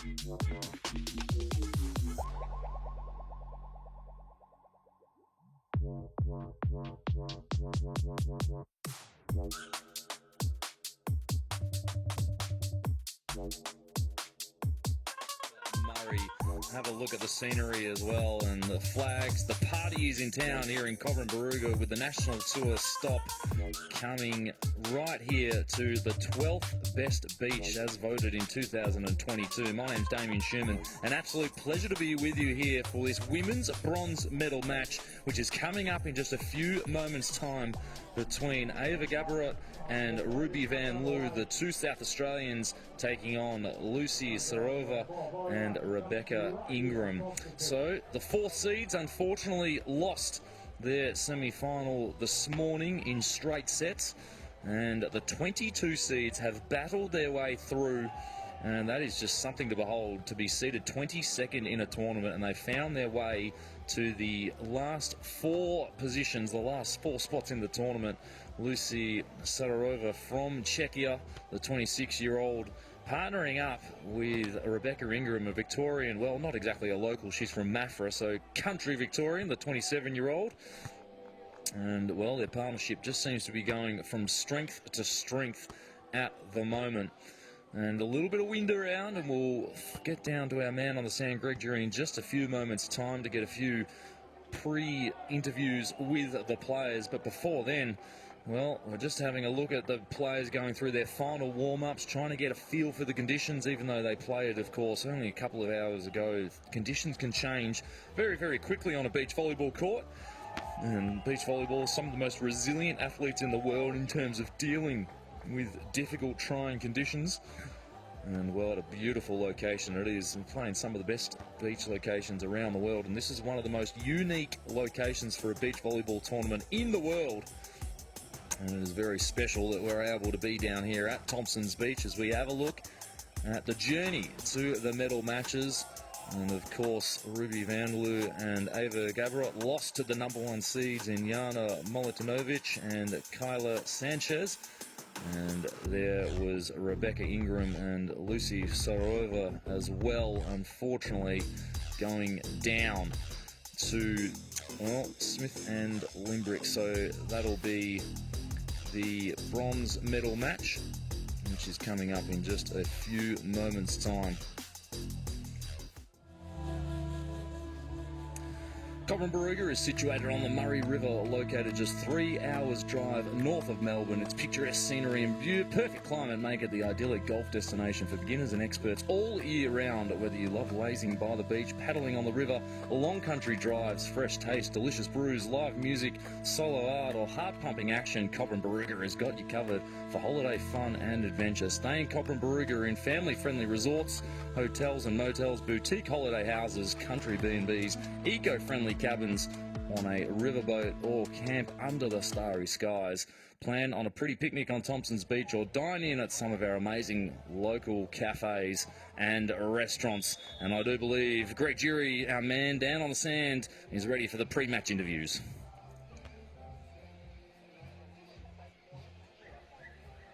Murray, have a look at the scenery as well and the flags. The party is in town here in Cobram with the National Tour stop coming right here to the 12th best beach as voted in 2022. My name's Damien Schumann. An absolute pleasure to be with you here for this women's bronze medal match, which is coming up in just a few moments' time between Ava Gaborit and Ruby Vanloo, the two South Australians taking on Lucy Sarova and Rebecca Ingram. So the fourth seeds unfortunately lost their semi-final this morning in straight sets, and the 22 seeds have battled their way through, and that is just something to behold, to be seeded 22nd in a tournament, and they found their way to the last four positions, the last four spots in the tournament. Lucy Sarova from Czechia, the 26-year-old, partnering up with Rebecca Ingram, a Victorian, well, not exactly a local, she's from Mafra, so country Victorian, the 27-year-old. And, well, their partnership just seems to be going from strength to strength at the moment. And a little bit of wind around, and we'll get down to our man on the sand, Greg Jury, in just a few moments' time to get a few pre-interviews with the players. But before then, well, we're just having a look at the players going through their final warm-ups, trying to get a feel for the conditions, even though they played, of course, only a couple of hours ago. Conditions can change very, very quickly on a beach volleyball court. And beach volleyball is some of the most resilient athletes in the world in terms of dealing with difficult, trying conditions. And, well, at a beautiful location it is. We're playing some of the best beach locations around the world, and this is one of the most unique locations for a beach volleyball tournament in the world. And it is very special that we're able to be down here at Thompson's Beach as we have a look at the journey to the medal matches. And, of course, Ruby Vanloo and Ava Gaborit lost to the number one seeds in Jana Molitinovic and Kyla Sanchez. And there was Rebecca Ingram and Lucy Sarova as well, unfortunately, going down to, well, Smith and Limbrick. So that'll be the bronze medal match, which is coming up in just a few moments' time. Cobram is situated on the Murray River, located just 3 hours drive north of Melbourne. Its picturesque scenery and perfect climate make it the idyllic golf destination for beginners and experts all year round. Whether you love lazing by the beach, paddling on the river, or long country drives, fresh taste, delicious brews, live music, solo art, or heart-pumping action, Cobram has got you covered for holiday fun and adventure. Stay in Cobram in family-friendly resorts, hotels and motels, boutique holiday houses, country B&Bs, eco-friendly cabins on a riverboat, or camp under the starry skies. Plan on a pretty picnic on Thompson's Beach, or dine in at some of our amazing local cafes and restaurants. And I do believe Greg Jury, our man down on the sand, is ready for the pre-match interviews.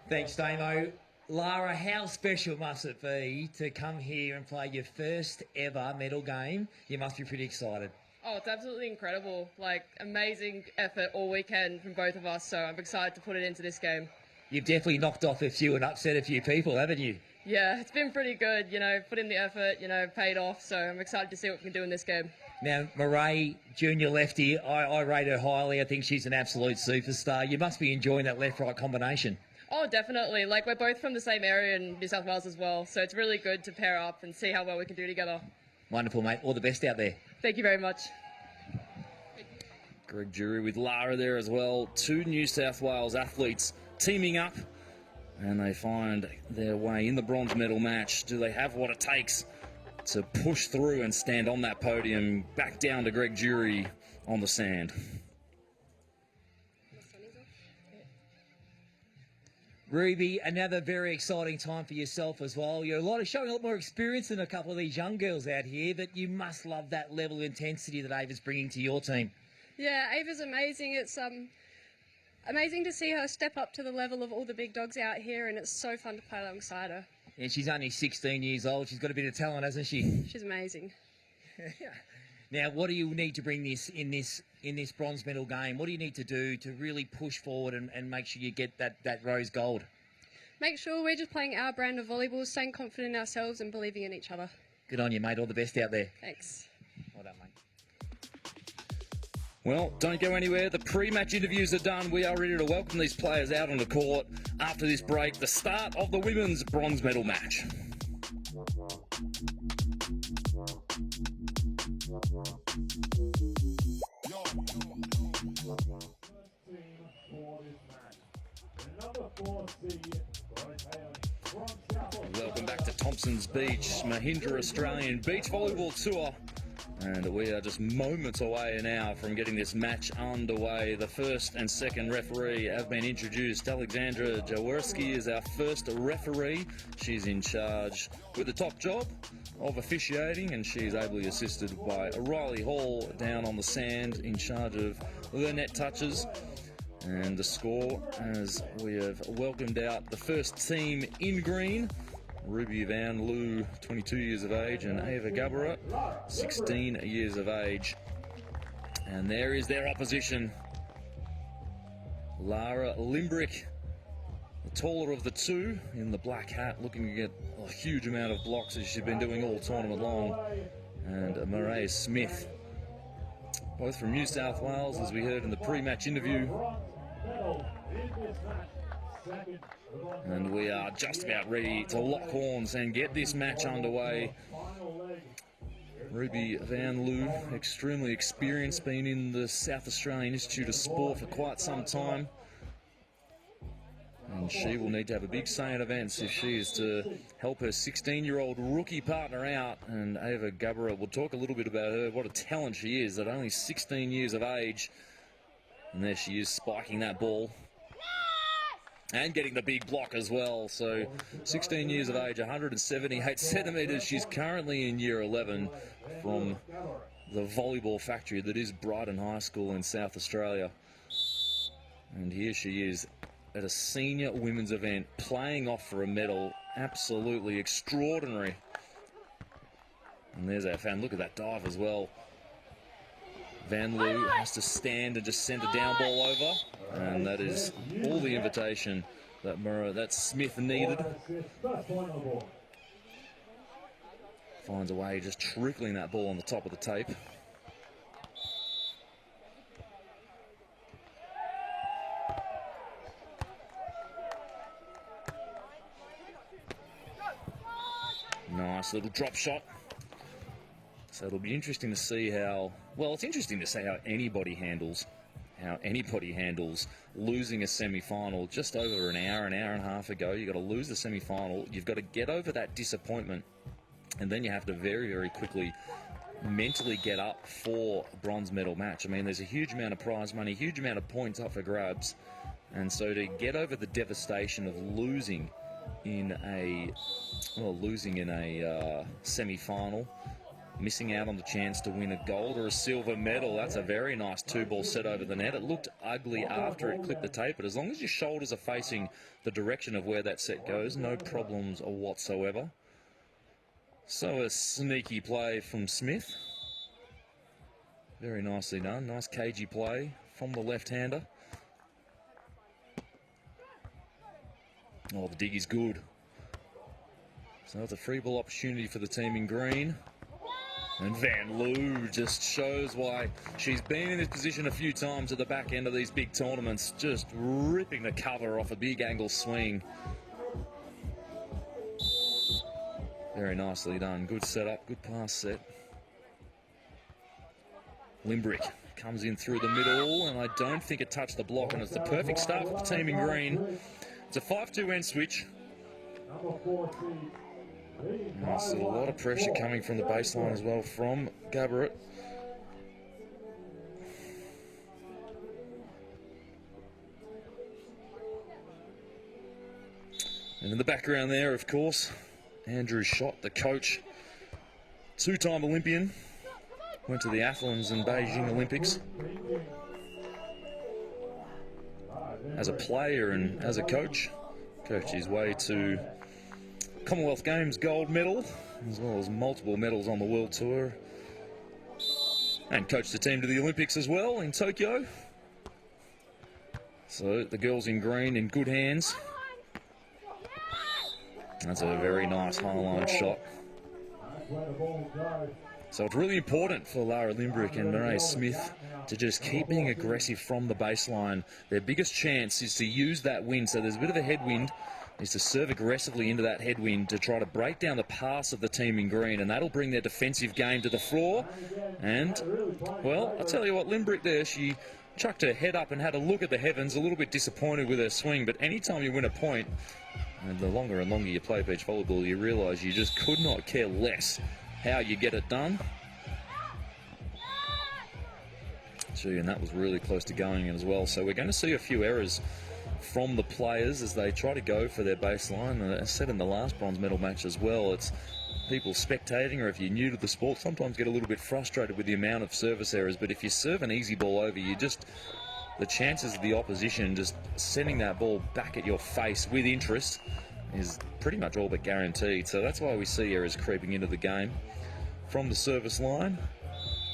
Thanks, Damo. Lara, how special must it be to come here and play your first ever medal game? You must be pretty excited. Oh, it's absolutely incredible. Like, amazing effort all weekend from both of us, so I'm excited to put it into this game. You've definitely knocked off a few and upset a few people, haven't you? Yeah, it's been pretty good, put in the effort, paid off, so I'm excited to see what we can do in this game. Now, Murray, junior lefty, I rate her highly. I think she's an absolute superstar. You must be enjoying that left-right combination. Oh, definitely. Like, we're both from the same area in New South Wales as well, so it's really good to pair up and see how well we can do together. Wonderful, mate. All the best out there. Thank you very much. Greg Jury with Lara there as well. Two New South Wales athletes teaming up, and they find their way in the bronze medal match. Do they have what it takes to push through and stand on that podium? Back down to Greg Jury on the sand. Ruby, another very exciting time for yourself as well. You're showing a lot more experience than a couple of these young girls out here, but you must love that level of intensity that Ava's bringing to your team. Yeah, Ava's amazing. It's amazing to see her step up to the level of all the big dogs out here, and it's so fun to play alongside her. And she's only 16 years old. She's got a bit of talent, hasn't she? She's amazing. Now, what do you need to bring this in this bronze medal game? What do you need to do to really push forward and make sure you get that rose gold? Make sure we're just playing our brand of volleyball, staying confident in ourselves and believing in each other. Good on you, mate. All the best out there. Thanks. Well done, mate. Well, don't go anywhere. The pre-match interviews are done. We are ready to welcome these players out on the court after this break. The start of the women's bronze medal match. Welcome back to Thompson's Beach, Mahindra Australian Beach Volleyball Tour. And we are just moments away now from getting this match underway. The first and second referee have been introduced. Alexandra Jaworski is our first referee. She's in charge with the top job of officiating, and she's ably assisted by Riley Hall down on the sand in charge of the net touches. And the score, as we have welcomed out the first team in green, Ruby Vanloo, 22 years of age, and Ava Gaborit, 16 years of age. And there is their opposition. Lara Limbrick, the taller of the two, in the black hat, looking to get a huge amount of blocks as she's been doing all tournament long. And Murray Smith, both from New South Wales, as we heard in the pre-match interview. And we are just about ready to lock horns and get this match underway. Ruby Vanloo, extremely experienced, been in the South Australian Institute of Sport for quite some time. And she will need to have a big say in events if she is to help her 16-year-old rookie partner out. And Ava Gaborit, will talk a little bit about her, what a talent she is at only 16 years of age. And there she is, spiking that ball. And getting the big block as well. So 16 years of age, 178 centimetres. She's currently in year 11 from the volleyball factory that is Brighton High School in South Australia. And here she is at a senior women's event, playing off for a medal. Absolutely extraordinary. And there's our fan. Look at that dive as well. Vanloo has to stand and just send a down ball over. And that is all the invitation that Smith needed. Finds a way just trickling that ball on the top of the tape. Nice little drop shot. So it'll be interesting to see how, well, it's interesting to see how anybody handles losing a semi-final just over an hour and a half ago. You've got to lose the semi-final. You've got to get over that disappointment. And then you have to very, very quickly mentally get up for a bronze medal match. I mean, there's a huge amount of prize money, huge amount of points up for grabs. And so to get over the devastation of losing in a semi-final, missing out on the chance to win a gold or a silver medal. That's a very nice two-ball set over the net. It looked ugly after it clipped the tape, but as long as your shoulders are facing the direction of where that set goes, no problems whatsoever. So a sneaky play from Smith. Very nicely done. Nice cagey play from the left-hander. Oh, the dig is good. So it's a free ball opportunity for the team in green. And Vanloo just shows why she's been in this position a few times at the back end of these big tournaments, just ripping the cover off a big angle swing. Very nicely done. Good setup, good pass set. Limbrick comes in through the middle, and I don't think it touched the block, and it's the perfect start for the team in green. It's a 5-2 end switch. Nice, a lot of pressure coming from the baseline as well from Gaborit. And in the background there, of course, Andrew Schott, the coach, two-time Olympian, went to the Athens and Beijing Olympics. As a player and as a coach, coached his way to Commonwealth Games gold medal, as well as multiple medals on the World Tour. And coached the team to the Olympics as well in Tokyo. So the girls in green in good hands. That's a very nice high-line shot. So it's really important for Lara Limbrick and Marae Smith to just keep being aggressive from the baseline. Their biggest chance is to use that wind, so there's a bit of a headwind, is to serve aggressively into that headwind to try to break down the pass of the team in green, and that'll bring their defensive game to the floor. And, well, I'll tell you what, Limbrick there, she chucked her head up and had a look at the heavens, a little bit disappointed with her swing, but anytime you win a point, and the longer and longer you play beach volleyball, you realise you just could not care less how you get it done. Gee, and that was really close to going in as well. So we're going to see a few errors from the players as they try to go for their baseline. As I said in the last bronze medal match as well, it's people spectating, or if you're new to the sport, sometimes get a little bit frustrated with the amount of service errors. But if you serve an easy ball over, the chances of the opposition just sending that ball back at your face with interest is pretty much all but guaranteed. So that's why we see errors creeping into the game from the service line.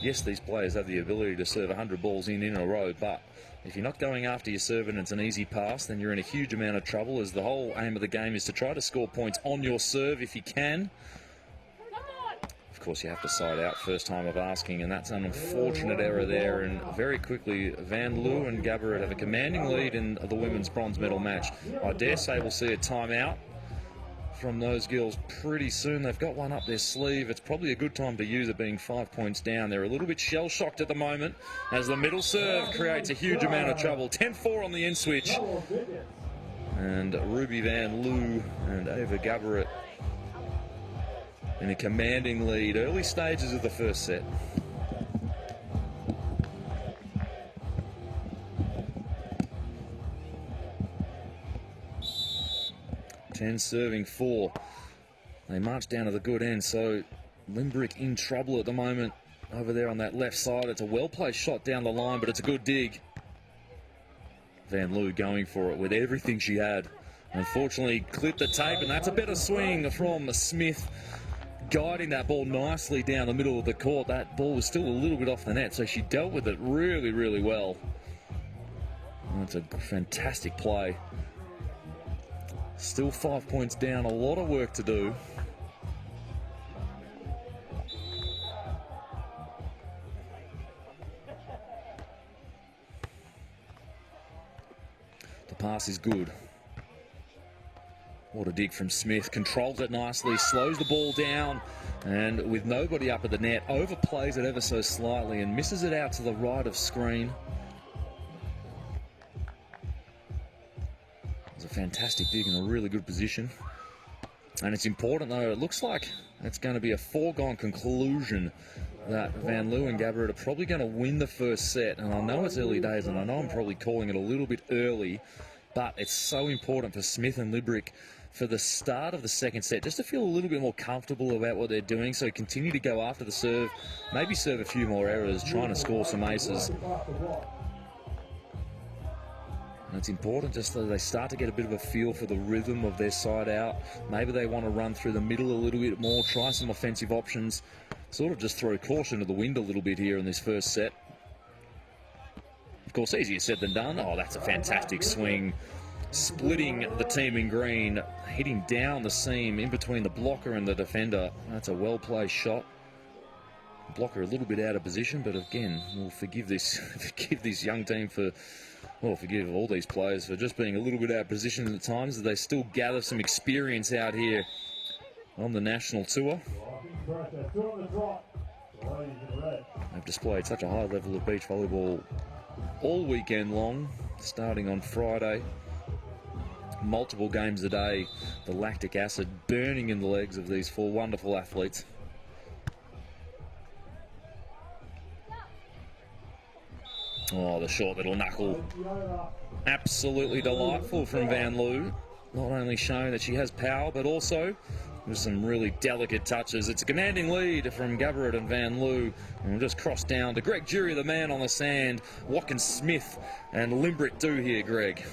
Yes, these players have the ability to serve 100 balls in a row, but if you're not going after your serve and it's an easy pass, then you're in a huge amount of trouble, as the whole aim of the game is to try to score points on your serve if you can. Of course, you have to side out first time of asking, and that's an unfortunate error there. And very quickly, Vanloo and Gaborit have a commanding lead in the women's bronze medal match. I dare say we'll see a timeout from those girls pretty soon. They've got one up their sleeve. It's probably a good time to use it, being 5 points down. They're a little bit shell-shocked at the moment as the middle serve creates a huge amount of trouble. 10-4 on the end switch. And Ruby Vanloo and Ava Gaborit in a commanding lead. Early stages of the first set. Ten serving 4. They march down to the good end, so Limbrick in trouble at the moment over there on that left side. It's a well-placed shot down the line, but it's a good dig. Vanloo going for it with everything she had. Unfortunately, clipped the tape, and that's a better swing from Smith, guiding that ball nicely down the middle of the court. That ball was still a little bit off the net, so she dealt with it really, really well. That's a fantastic play. Still 5 points down, a lot of work to do. The pass is good. What a dig from Smith. Controls it nicely, slows the ball down, and with nobody up at the net, overplays it ever so slightly and misses it out to the right of screen. It's a fantastic dig in a really good position. And it's important, though, it looks like it's going to be a foregone conclusion that Vanloo and Gaborit are probably going to win the first set. And I know it's early days, and I know I'm probably calling it a little bit early, but it's so important for Smith and Limbrick for the start of the second set just to feel a little bit more comfortable about what they're doing. So continue to go after the serve, maybe serve a few more errors, trying to score some aces. And it's important just so they start to get a bit of a feel for the rhythm of their side out. Maybe they want to run through the middle a little bit more, try some offensive options, sort of just throw caution to the wind a little bit here in this first set. Of course, easier said than done. Oh, that's a fantastic swing. Splitting the team in green, hitting down the seam in between the blocker and the defender. That's a well-placed shot. Blocker a little bit out of position, but again, we'll forgive this young team for, well, forgive all these players for just being a little bit out of position at times, as they still gather some experience out here on the national tour. They've displayed such a high level of beach volleyball all weekend long, starting on Friday. Multiple games a day, the lactic acid burning in the legs of these four wonderful athletes. Oh, the short little knuckle. Absolutely delightful from Vanloo. Not only showing that she has power, but also with some really delicate touches. It's a commanding lead from Gaborit and Vanloo. And we'll just cross down to Greg Jury, the man on the sand. What can Smith and Limbrick do here, Greg?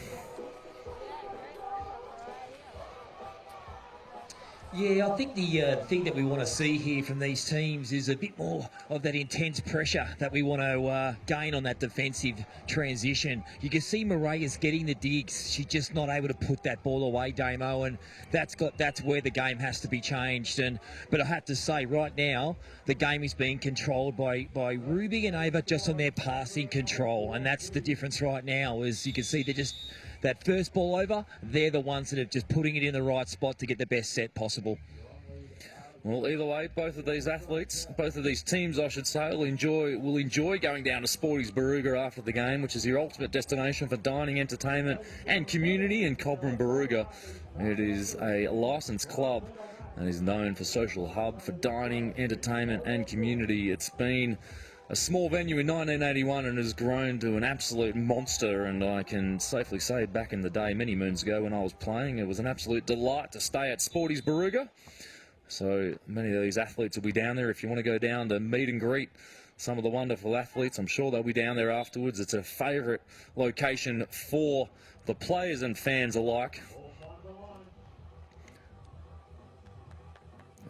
Yeah, I think the thing that we want to see here from these teams is a bit more of that intense pressure that we want to gain on that defensive transition. You can see Mariah's getting the digs. She's just not able to put that ball away, Damo, and that's where the game has to be changed. But I have to say, right now, the game is being controlled by Ruby and Ava just on their passing control, and that's the difference right now. As you can see, they're just... That first ball over, they're the ones that are just putting it in the right spot to get the best set possible. Well, either way, both of these athletes, both of these teams, I should say, will enjoy going down to Sporties Barooga after the game, which is your ultimate destination for dining, entertainment and community in Cobram, Barooga. It is a licensed club and is known for social hub for dining, entertainment and community. It's been a small venue in 1981 and has grown to an absolute monster, and I can safely say back in the day, many moons ago when I was playing, it was an absolute delight to stay at Sporties Barooga. So many of these athletes will be down there. If you want to go down to meet and greet some of the wonderful athletes, I'm sure they'll be down there afterwards. It's a favourite location for the players and fans alike.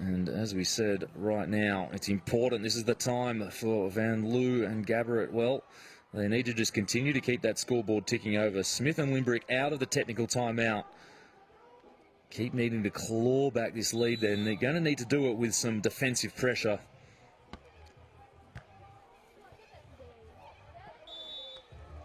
And as we said, right now, it's important. This is the time for Vanloo and Gaborit. Well, they need to just continue to keep that scoreboard ticking over. Smith and Limbrick out of the technical timeout. Keep needing to claw back this lead there, and they're going to need to do it with some defensive pressure.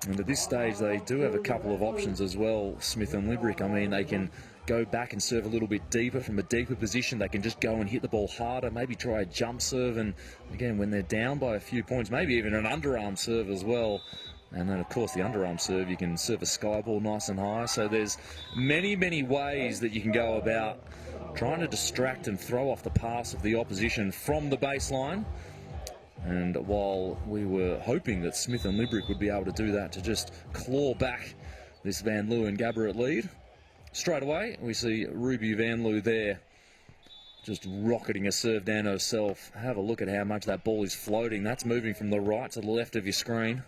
And at this stage, they do have a couple of options as well, Smith and Limbrick. I mean, they can go back and serve a little bit deeper from a deeper position. They can just go and hit the ball harder, maybe try a jump serve. And again, when they're down by a few points, maybe even an underarm serve as well. And then, of course, the underarm serve, you can serve a sky ball nice and high. So there's many, many ways that you can go about trying to distract and throw off the pass of the opposition from the baseline. And while we were hoping that Smith and Limbrick would be able to do that, to just claw back this Vanloo and Gaborit lead, straight away we see Ruby Vanloo there just rocketing a serve down herself. Have a look at how much that ball is floating. That's moving from the right to the left of your screen.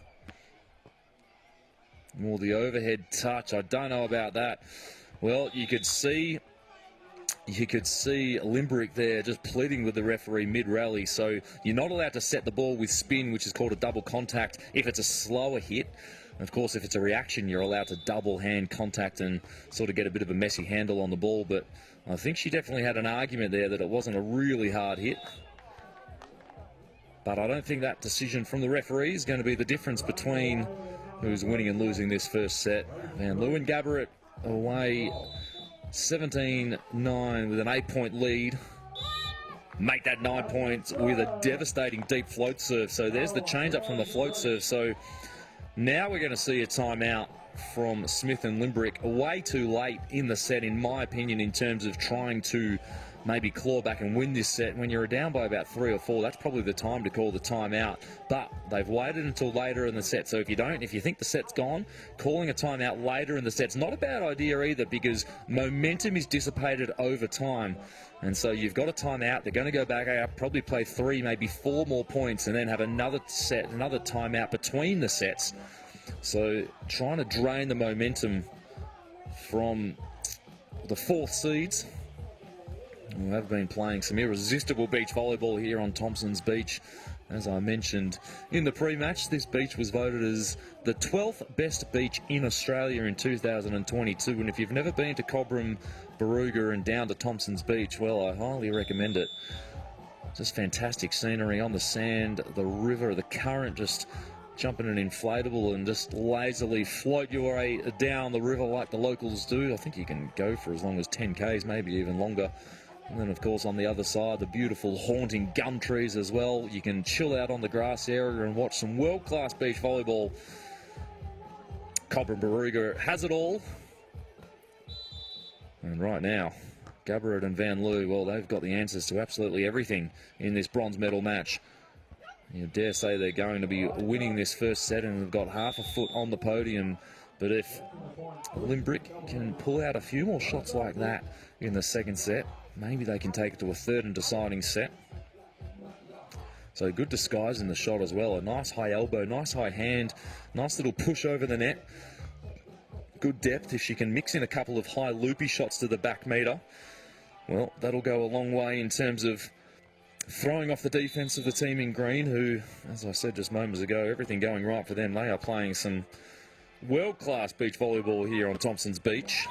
More the overhead touch. I don't know about that. Well, you could see Limbrick there just pleading with the referee mid-rally. So you're not allowed to set the ball with spin, which is called a double contact, if it's a slower hit. And of course, if it's a reaction, you're allowed to double hand contact and sort of get a bit of a messy handle on the ball. But I think she definitely had an argument there that it wasn't a really hard hit. But I don't think that decision from the referee is going to be the difference between who's winning and losing this first set. Vanloo and Gaborit away 17-9 with an 8-point lead. Make that 9 points with a devastating deep float serve. So there's the change up from the float serve. So now we're going to see a timeout from Smith and Limbrick. Way too late in the set, in my opinion, in terms of trying to maybe claw back and win this set. When you're down by about 3 or 4, that's probably the time to call the timeout. But they've waited until later in the set. So if you think the set's gone, calling a timeout later in the set's not a bad idea either, because momentum is dissipated over time. And so you've got a timeout. They're going to go back out, probably play 3, maybe 4 more points, and then have another set, another timeout between the sets. So trying to drain the momentum from the 4th seeds, who have been playing some irresistible beach volleyball here on Thompson's Beach. As I mentioned in the pre-match, this beach was voted as the 12th best beach in Australia in 2022. And if you've never been to Cobram, Barooga and down to Thompson's Beach, well, I highly recommend it. Just fantastic scenery on the sand, the river, the current, just jumping an inflatable and just lazily float your way down the river like the locals do. I think you can go for as long as 10 Ks, maybe even longer. And then, of course, on the other side, the beautiful haunting gum trees as well. You can chill out on the grass area and watch some world-class beach volleyball. Cobram Barooga has it all. And right now, Gaborit and Vanloo, well, they've got the answers to absolutely everything in this bronze medal match. You dare say they're going to be winning this first set and have got half a foot on the podium. But if Limbrick can pull out a few more shots like that in the second set, maybe they can take it to a third and deciding set. So good disguise in the shot as well. A nice high elbow, nice high hand, nice little push over the net. Good depth if she can mix in a couple of high loopy shots to the back meter. well, that'll go a long way in terms of throwing off the defence of the team in green, who, as I said just moments ago, everything going right for them. They are playing some world-class beach volleyball here on Thompson's Beach.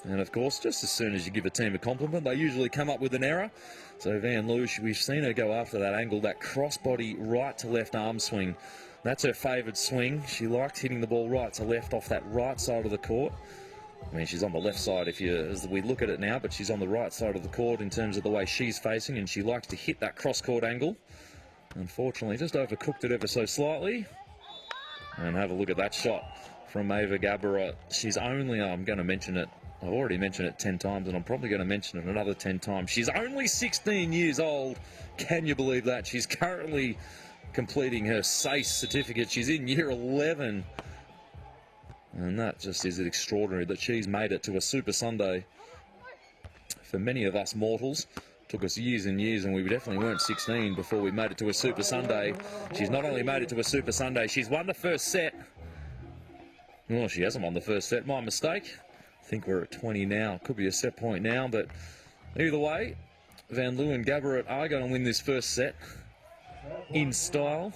And, of course, just as soon as you give a team a compliment, they usually come up with an error. So Vanloo, we've seen her go after that angle, that crossbody right to left arm swing. That's her favoured swing. She likes hitting the ball right to left off that right side of the court. I mean, she's on the left side as we look at it now, but she's on the right side of the court in terms of the way she's facing, and she likes to hit that cross-court angle. Unfortunately, just overcooked it ever so slightly. And have a look at that shot from Ava Gaborit. She's only, I'm going to mention it, I've already mentioned it 10 times, and I'm probably going to mention it another 10 times. She's only 16 years old. Can you believe that? She's currently completing her SACE certificate. She's in year 11. And that just is extraordinary that she's made it to a Super Sunday. For many of us mortals, took us years and years, and we definitely weren't 16 before we made it to a Super Sunday. She's not only made it to a Super Sunday, she's won the first set. Well, she hasn't won the first set. My mistake. I think we're at 20 now. Could be a set point now, but either way, Vanloo and Gaborit are going to win this first set in style.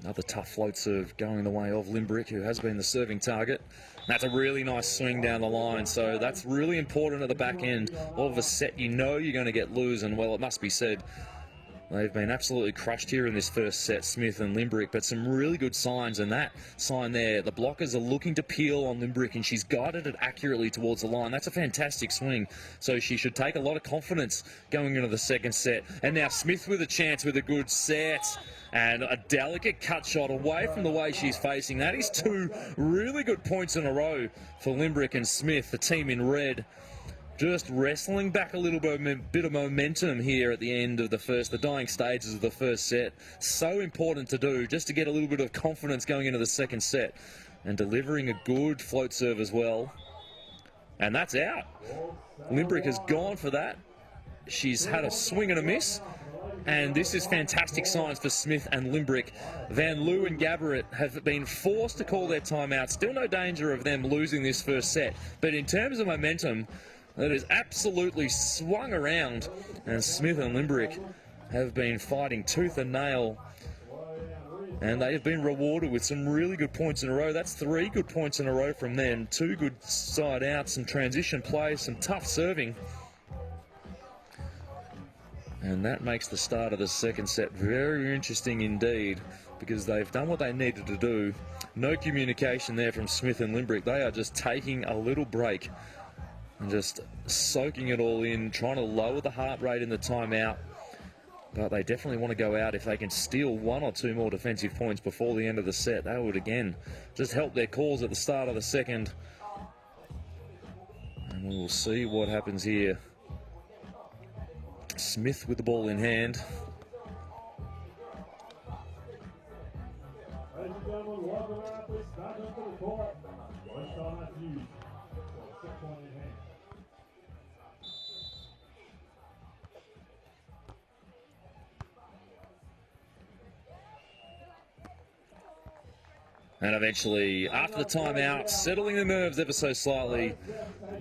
Another tough float serve going the way of Limbrick, who has been the serving target. That's a really nice swing down the line, so that's really important at the back end of a set. You know you're going to get loose, and well, it must be said, they've been absolutely crushed here in this first set, Smith and Limbrick, but some really good signs, and that sign there, the blockers are looking to peel on Limbrick, and she's guided it accurately towards the line. That's a fantastic swing, so she should take a lot of confidence going into the second set. And now Smith with a chance with a good set, and a delicate cut shot away from the way she's facing. That is 2 really good points in a row for Limbrick and Smith, the team in red. Just wrestling back a little bit of momentum here at the end of the dying stages of the first set. So important to do, just to get a little bit of confidence going into the second set. And delivering a good float serve as well. And that's out. Limbrick has gone for that. She's had a swing and a miss. And this is fantastic signs for Smith and Limbrick. Vanloo and Gaborit have been forced to call their timeout. Still no danger of them losing this first set. But in terms of momentum, that is absolutely swung around, and Smith and Limbrick have been fighting tooth and nail, and they have been rewarded with some really good points in a row. That's 3 good points in a row from them. 2 good side outs, some transition play, some tough serving, and that makes the start of the second set very interesting indeed, because they've done what they needed to do. No communication there from Smith and Limbrick. They are just taking a little break and just soaking it all in, trying to lower the heart rate in the timeout. But they definitely want to go out if they can steal 1 or 2 more defensive points before the end of the set. That would, again, just help their cause at the start of the second. And we will see what happens here. Smith with the ball in hand. Ladies and gentlemen, welcome out this back into the court. First on that view. 6 point in hand. And eventually, after the timeout, settling the nerves ever so slightly,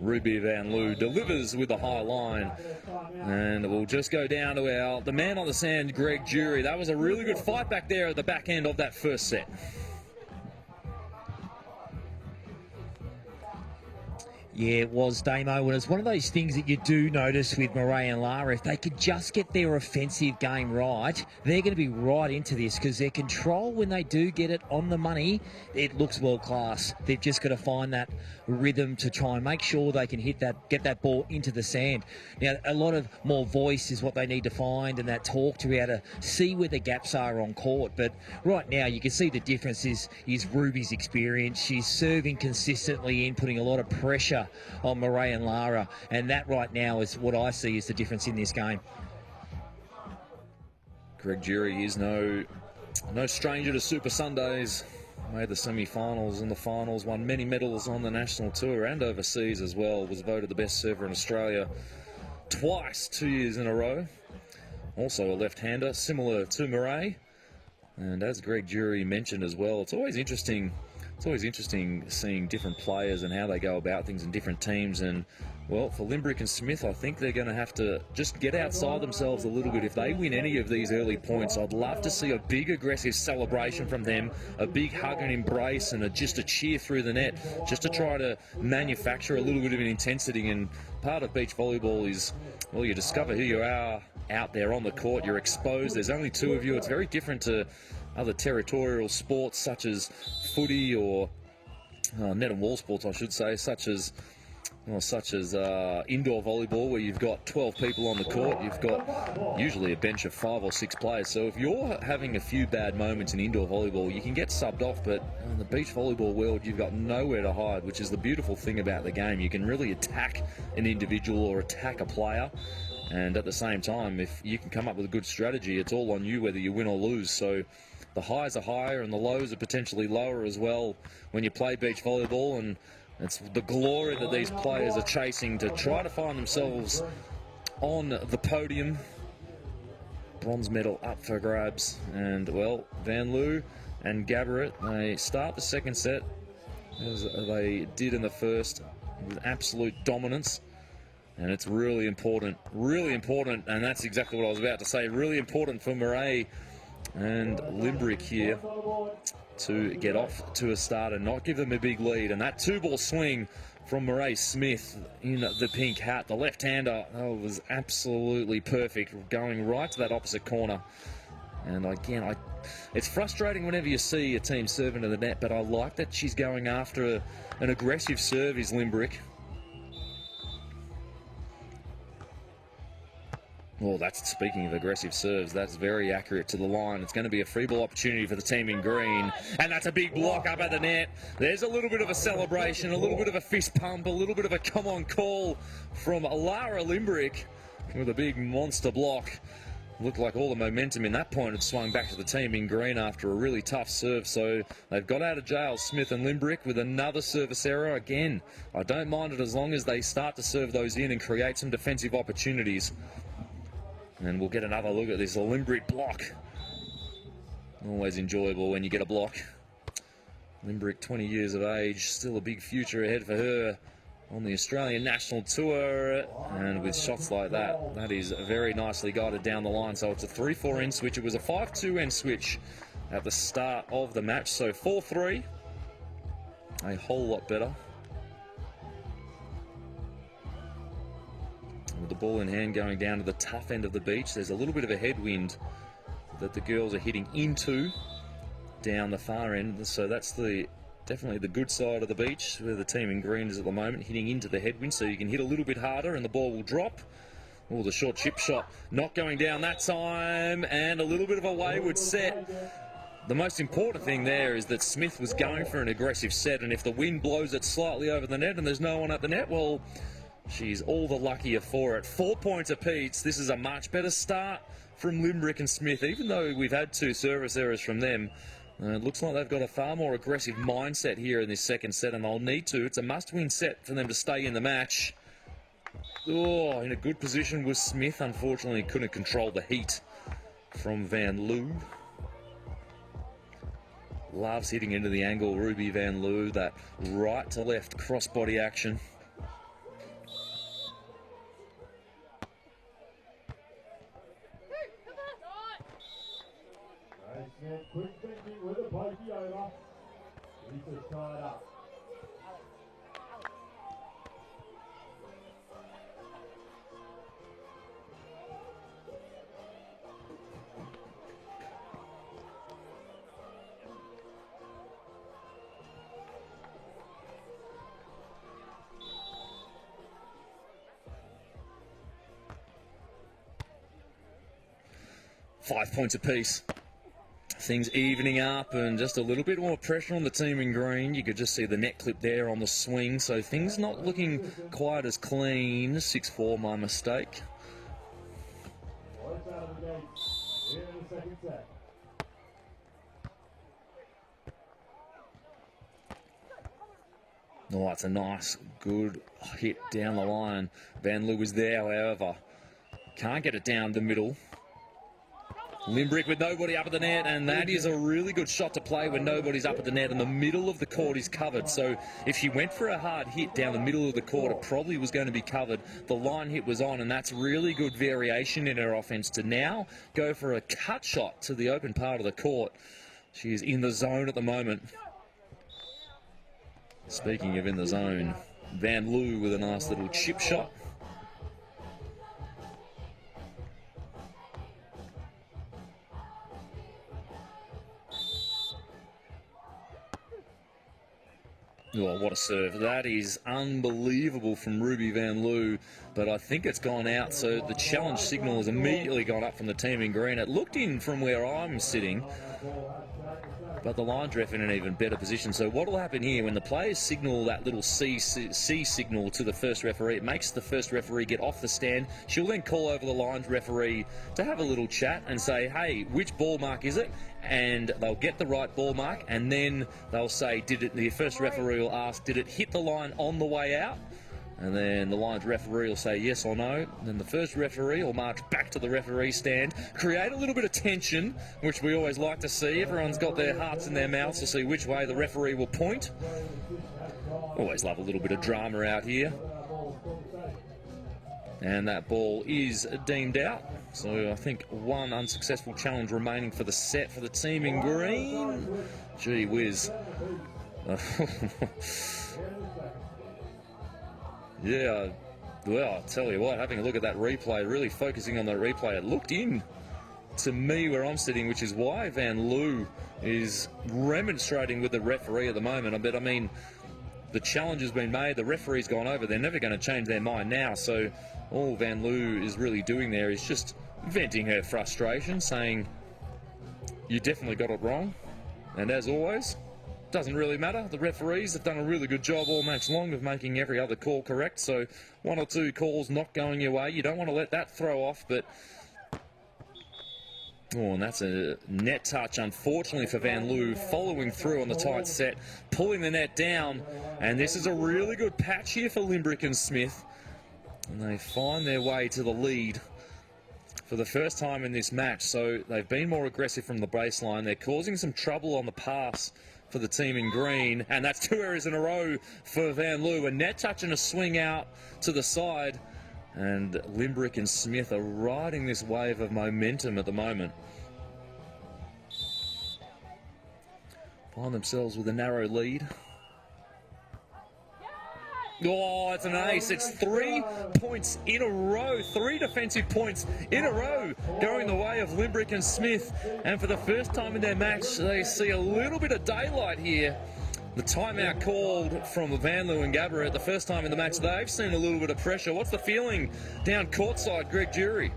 Ruby Vanloo delivers with the high line. And we'll just go down to the man on the sand, Greg Jury. That was a really good fight back there at the back end of that first set. Yeah, it was, Damo, and it's one of those things that you do notice with Murray and Lara. If they could just get their offensive game right, they're going to be right into this, because their control, when they do get it on the money, it looks world class. They've just got to find that rhythm to try and make sure they can get that ball into the sand. Now, a lot of more voice is what they need to find, and that talk to be able to see where the gaps are on court. But right now, you can see the difference is Ruby's experience. She's serving consistently in, putting a lot of pressure on Murray and Lara, and that right now is what I see is the difference in this game. Greg Jury is no stranger to Super Sundays. Made the semi-finals and the finals, won many medals on the national tour and overseas as well. Was voted the best server in Australia twice, 2 years in a row. Also a left-hander, similar to Murray. And as Greg Jury mentioned as well, it's always interesting it's always interesting seeing different players and how they go about things in different teams. And, well, for Limbrick and Smith, I think they're going to have to just get outside themselves a little bit. If they win any of these early points, I'd love to see a big aggressive celebration from them, a big hug and embrace, and just a cheer through the net, just to try to manufacture a little bit of an intensity. And part of beach volleyball is, well, you discover who you are out there on the court. You're exposed. There's only two of you. It's very different to other territorial sports such as footy or net and wall sports, I should say, such as indoor volleyball, where you've got 12 people on the court. You've got usually a bench of 5 or 6 players. So if you're having a few bad moments in indoor volleyball, you can get subbed off. But in the beach volleyball world, you've got nowhere to hide, which is the beautiful thing about the game. You can really attack an individual or attack a player. And at the same time, if you can come up with a good strategy, it's all on you whether you win or lose. So the highs are higher and the lows are potentially lower as well when you play beach volleyball. And it's the glory that these players are chasing to try to find themselves on the podium. Bronze medal up for grabs. And, well, Vanloo and Gaborit, they start the second set as they did in the first with absolute dominance. And it's really important, and that's exactly what I was about to say, really important for Murray and Limbrick here to get off to a start and not give them a big lead. And that 2-ball swing from Murray Smith in the pink hat, the left-hander, was absolutely perfect, going right to that opposite corner. And again, it's frustrating whenever you see a team serve into the net, but I like that she's going after an aggressive serve, is Limbrick. Well, that's, speaking of aggressive serves, that's very accurate to the line. It's going to be a free ball opportunity for the team in green. And that's a big block up at the net. There's a little bit of a celebration, a little bit of a fist pump, a little bit of a come-on call from Lara Limbrick with a big monster block. Looked like all the momentum in that point had swung back to the team in green after a really tough serve. So they've got out of jail, Smith and Limbrick, with another service error. Again, I don't mind it as long as they start to serve those in and create some defensive opportunities. And we'll get another look at this Limbrick block. Always enjoyable when you get a block. Limbrick, 20 years of age, still a big future ahead for her on the Australian National Tour. And with shots like that, that is very nicely guided down the line. So it's a 3-4 end switch. It was a 5-2 end switch at the start of the match. So 4-3, a whole lot better. With the ball in hand going down to the tough end of the beach, there's a little bit of a headwind that the girls are hitting into down the far end. So that's definitely the good side of the beach, where the team in green is at the moment, hitting into the headwind, so you can hit a little bit harder and the ball will drop. Oh, the short chip shot not going down that time, and a little bit of a wayward set. The most important thing there is that Smith was going for an aggressive set, and if the wind blows it slightly over the net and there's no one at the net, well, she's all the luckier for it. 4 points apiece. This is a much better start from Limbrick and Smith, even though we've had 2 service errors from them. It looks like they've got a far more aggressive mindset here in this second set, and they'll need to. It's a must-win set for them to stay in the match. Oh, in a good position was Smith. Unfortunately, couldn't control the heat from Vanloo. Loves hitting into the angle, Ruby Vanloo. That right to left cross-body action. Quick thinking with a pokey over. Lisa's tied up. Five points apiece. Things evening up and just a little bit more pressure on the team in green. You could just see the net clip there on the swing, so things not looking quite as clean. 6-4, my mistake. Lights out of the gate. Here in the second set. Oh, it's a nice, good hit down the line. Vanloo was there, however. Can't get it down the middle. Limbrick with nobody up at the net, and that is a really good shot to play when nobody's up at the net and the middle of the court is covered. So if she went for a hard hit down the middle of the court, it probably was going to be covered. The line hit was on, and that's really good variation in her offense to now go for a cut shot to the open part of the court. She is in the zone at the moment. Speaking of in the zone, Vanloo with a nice little chip shot. Oh, what a serve. That is unbelievable from Ruby Vanloo, but I think it's gone out, so the challenge signal has immediately gone up from the team in green. It looked in from where I'm sitting, but the line's ref in an even better position. So what will happen here, when the players signal that little C signal to the first referee, it makes the first referee get off the stand. She'll then call over the line's referee to have a little chat and say, hey, which ball mark is it? And they'll get the right ball mark, and then they'll say, the first referee will ask, did it hit the line on the way out? And then the line's referee will say yes or no. Then the first referee will march back to the referee stand, create a little bit of tension, which we always like to see. Everyone's got their hearts in their mouths to see which way the referee will point. Always love a little bit of drama out here. And that ball is deemed out. So I think one unsuccessful challenge remaining for the set for the team in green. Gee whiz. Yeah, well, I'll tell you what, having a look at that replay, really focusing on that replay, it looked in to me where I'm sitting, which is why Vanloo is remonstrating with the referee at the moment. I mean, the challenge has been made, the referee's gone over, they're never going to change their mind now. So all Vanloo is really doing there is just venting her frustration, saying, you definitely got it wrong. And as always, doesn't really matter. The referees have done a really good job all match long of making every other call correct. So one or two calls not going your way, you don't want to let that throw off. But oh, and that's a net touch, unfortunately, for Vanloo, following through on the tight set, pulling the net down. And this is a really good patch here for Limbrick and Smith. And they find their way to the lead for the first time in this match. So they've been more aggressive from the baseline. They're causing some trouble on the pass for the team in green, and that's 2 errors in a row for Vanloo. A net touch and a swing out to the side, and Limbrick and Smith are riding this wave of momentum at the moment. Find themselves with a narrow lead. Oh, it's an ace. It's 3 points in a row. 3 defensive points in a row going the way of Limbrick and Smith. And for the first time in their match, they see a little bit of daylight here. The timeout called from Vanloo and Gaborit. The first time in the match, they've seen a little bit of pressure. What's the feeling down courtside, Greg Jury?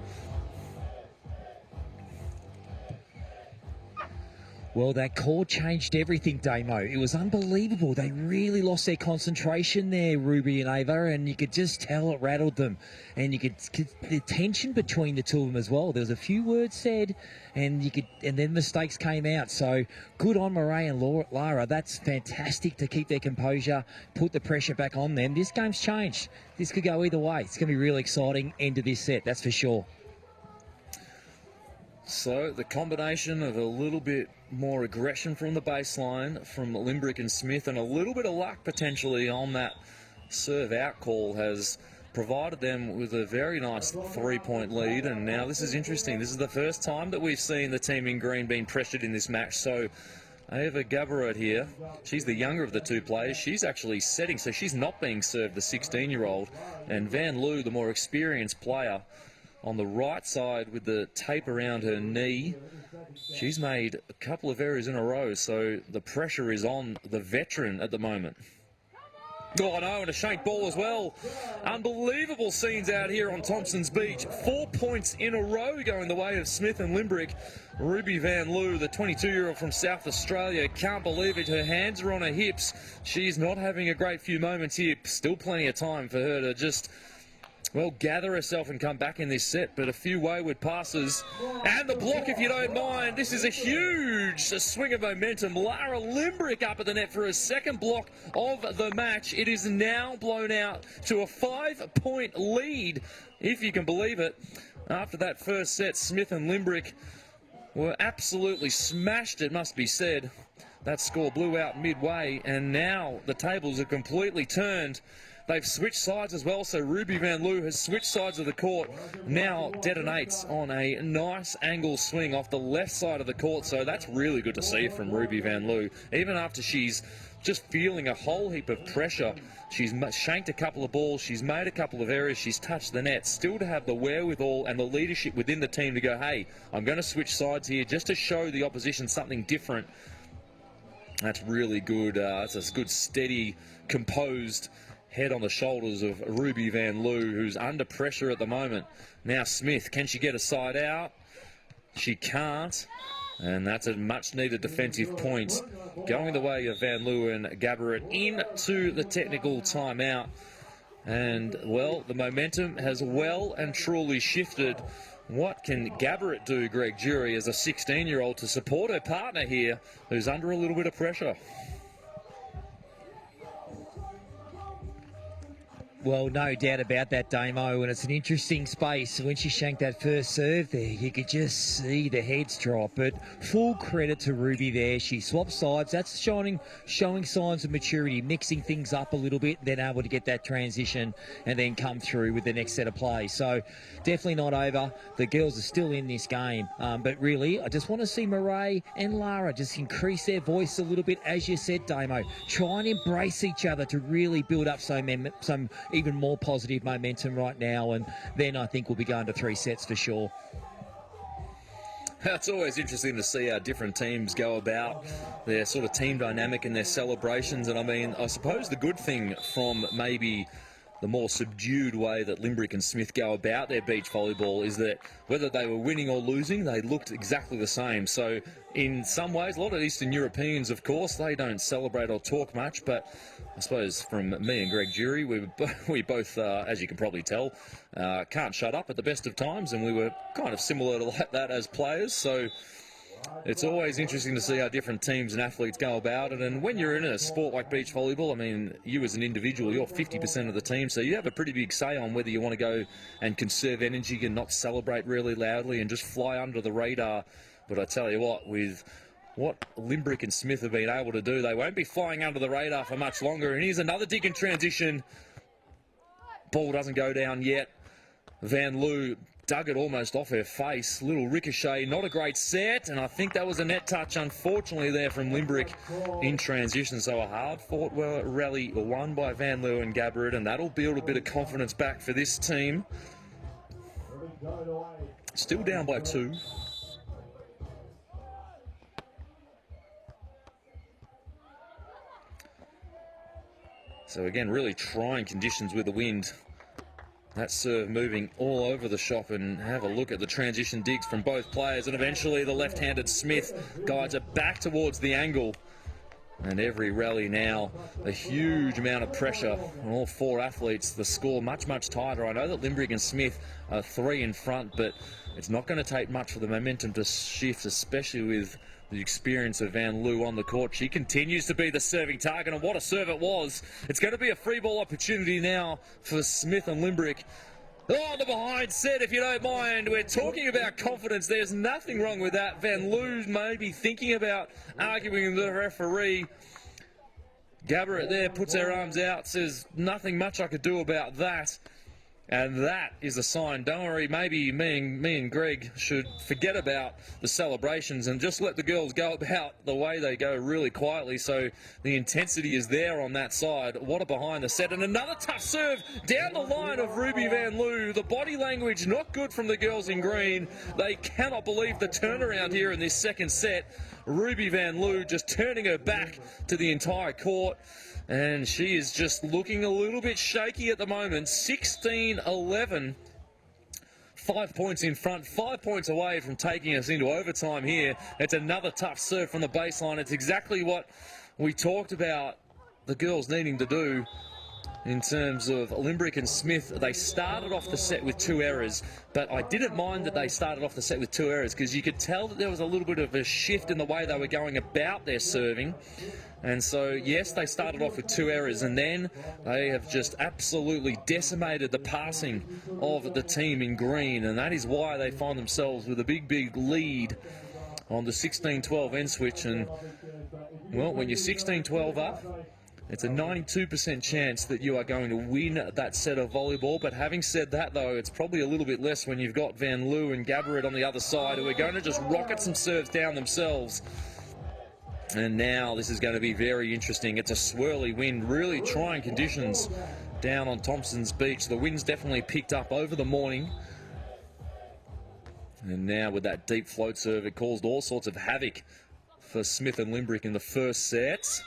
Well, that call changed everything, Damo. It was unbelievable. They really lost their concentration there, Ruby and Ava, and you could just tell it rattled them. And you could the tension between the two of them as well. There was a few words said, and then mistakes came out. So good on Murray and Lara. That's fantastic to keep their composure, put the pressure back on them. This game's changed. This could go either way. It's going to be really exciting end of this set, that's for sure. So the combination of a little bit more aggression from the baseline from Limbrick and Smith and a little bit of luck potentially on that serve out call has provided them with a very nice 3-point lead. And now this is interesting. This is the first time that we've seen the team in green being pressured in this match. So Ava Gaborit here, she's the younger of the two players. She's actually setting, so she's not being served, the 16-year-old. And Vanloo, the more experienced player, on the right side with the tape around her knee. She's made a couple of errors in a row, so the pressure is on the veteran at the moment. Oh no, and a shank ball as well. Unbelievable scenes out here on Thompson's Beach. 4 points in a row going the way of Smith and Limbrick. Ruby Vanloo, the 22-year-old from South Australia, can't believe it. Her hands are on her hips. She's not having a great few moments here. Still plenty of time for her to just, well, gather herself and come back in this set, but a few wayward passes. And the block, if you don't mind. This is a huge swing of momentum. Lara Limbrick up at the net for her second block of the match. It is now blown out to a 5-point lead, if you can believe it. After that first set, Smith and Limbrick were absolutely smashed, it must be said. That score blew out midway, and now the tables are completely turned. They've switched sides as well, so Ruby Vanloo has switched sides of the court, now detonates on a nice angle swing off the left side of the court, so that's really good to see from Ruby Vanloo. Even after she's just feeling a whole heap of pressure, she's shanked a couple of balls, she's made a couple of errors, she's touched the net, still to have the wherewithal and the leadership within the team to go, hey, I'm going to switch sides here just to show the opposition something different. That's really good. It's a good, steady, composed head on the shoulders of Ruby Vanloo, who's under pressure at the moment. Now Smith, can she get a side out? She can't, and that's a much-needed defensive point. Going the way of Vanloo and Gaborit into the technical timeout. And, well, the momentum has well and truly shifted. What can Gaborit do, Greg Jury, as a 16-year-old to support her partner here, who's under a little bit of pressure? Well, no doubt about that, Damo, and it's an interesting space. When she shanked that first serve there, you could just see the heads drop, but full credit to Ruby there. She swapped sides. That's showing signs of maturity, mixing things up a little bit, then able to get that transition and then come through with the next set of plays. So definitely not over. The girls are still in this game, but really, I just want to see Murray and Lara just increase their voice a little bit, as you said, Damo. Try and embrace each other to really build up some even more positive momentum right now, and then I think we'll be going to 3 sets for sure. It's always interesting to see how different teams go about their sort of team dynamic and their celebrations. And I mean, I suppose the good thing from maybe the more subdued way that Limbrick and Smith go about their beach volleyball is that whether they were winning or losing, they looked exactly the same. So in some ways, a lot of Eastern Europeans, of course, they don't celebrate or talk much, but I suppose from me and Greg Jury, we both, as you can probably tell, can't shut up at the best of times, and we were kind of similar to that as players. So it's always interesting to see how different teams and athletes go about it. And when you're in a sport like beach volleyball, I mean, you as an individual, you're 50% of the team, so you have a pretty big say on whether you want to go and conserve energy and not celebrate really loudly and just fly under the radar. But I tell you what, with what Limbrick and Smith have been able to do, they won't be flying under the radar for much longer. And here's another dig in transition. Ball doesn't go down yet. Vanloo dug it almost off her face. Little ricochet, not a great set, and I think that was a net touch, unfortunately, there from Limbrick in transition. So a hard-fought rally won by Vanloo and Gaborit, and that'll build a bit of confidence back for this team. Still down by 2. So again, really trying conditions with the wind. That serve moving all over the shop, and have a look at the transition digs from both players. And eventually the left-handed Smith guides it back towards the angle. And every rally now, a huge amount of pressure on all 4 athletes. The score much, much tighter. I know that Limbrick and Smith are 3 in front, but it's not going to take much for the momentum to shift, especially with the experience of Vanloo on the court. She continues to be the serving target, and what a serve it was. It's going to be a free ball opportunity now for Smith and Limbrick. Oh, the behind set, if you don't mind. We're talking about confidence. There's nothing wrong with that. Vanloo may be thinking about arguing with the referee. Gaborit there puts her arms out, says nothing much I could do about that. And that is a sign. Don't worry, maybe me and Greg should forget about the celebrations and just let the girls go about the way they go, really quietly, so the intensity is there on that side. What a behind the set. And another tough serve down the line of Ruby Vanloo. The body language not good from the girls in green. They cannot believe the turnaround here in this second set. Ruby Vanloo just turning her back to the entire court. And she is just looking a little bit shaky at the moment. 16-11. 5 points in front, 5 points away from taking us into overtime here. It's another tough serve from the baseline. It's exactly what we talked about the girls needing to do in terms of Limbrick and Smith. They started off the set with 2 errors, but I didn't mind that they started off the set with 2 errors because you could tell that there was a little bit of a shift in the way they were going about their serving. And so, yes, they started off with 2 errors, and then they have just absolutely decimated the passing of the team in green, and that is why they find themselves with a big, big lead on the 16-12 end switch. And, well, when you're 16-12 up, it's a 92% chance that you are going to win that set of volleyball. But having said that, though, it's probably a little bit less when you've got Vanloo and Gaborit on the other side, who are going to just rocket some serves down themselves. And now this is going to be very interesting. It's a swirly wind, really trying conditions down on Thompson's Beach. The wind's definitely picked up over the morning. And now with that deep float serve, it caused all sorts of havoc for Smith and Limbrick in the first set.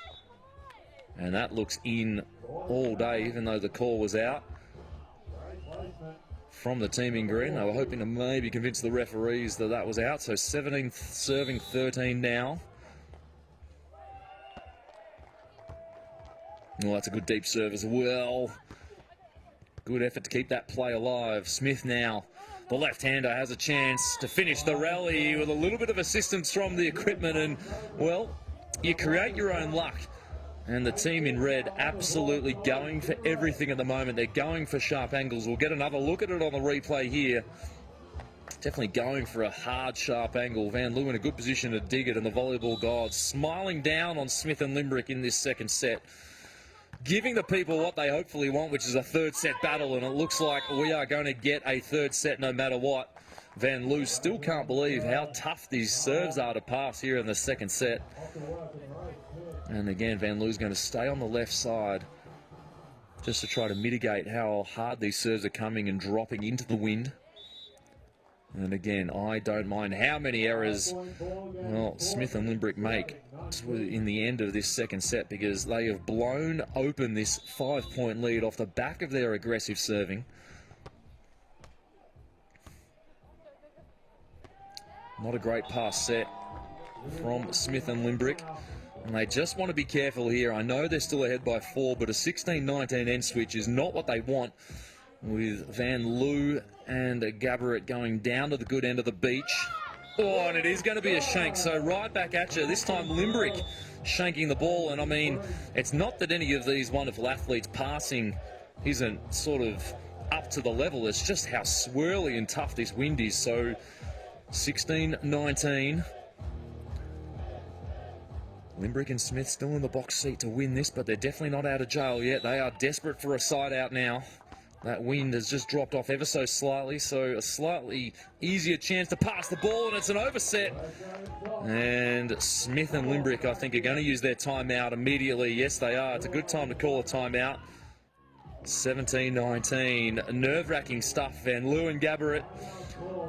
And that looks in all day, even though the call was out from the team in green. They were hoping to maybe convince the referees that that was out. So 17 serving 13 now. Well, that's a good deep serve as well. Good effort to keep that play alive. Smith now, the left-hander, has a chance to finish the rally with a little bit of assistance from the equipment. And, well, you create your own luck. And the team in red absolutely going for everything at the moment. They're going for sharp angles. We'll get another look at it on the replay here. Definitely going for a hard, sharp angle. Vanloo in a good position to dig it, and the volleyball gods smiling down on Smith and Limbrick in this second set, giving the people what they hopefully want, which is a third set battle, and it looks like we are going to get a third set no matter what. Vanloo still can't believe how tough these serves are to pass here in the second set. And again, Vanloo's going to stay on the left side just to try to mitigate how hard these serves are coming and dropping into the wind. And again, I don't mind how many errors, well, Smith and Limbrick make in the end of this second set, because they have blown open this 5-point lead off the back of their aggressive serving. Not a great pass set from Smith and Limbrick. And they just want to be careful here. I know they're still ahead by 4, but a 16-19 end switch is not what they want, with Vanloo and Gaborit going down to the good end of the beach. Oh, and it is going to be a shank. So right back at you. This time Limbrick shanking the ball. And I mean, it's not that any of these wonderful athletes passing isn't sort of up to the level. It's just how swirly and tough this wind is. So 16-19. Limbrick and Smith still in the box seat to win this, but they're definitely not out of jail yet. They are desperate for a side out now. That wind has just dropped off ever so slightly, so a slightly easier chance to pass the ball, and it's an overset. And Smith and Limbrick, I think, are going to use their timeout immediately. Yes, they are. It's a good time to call a timeout. 17-19. Nerve-wracking stuff. Vanloo and Gaborit,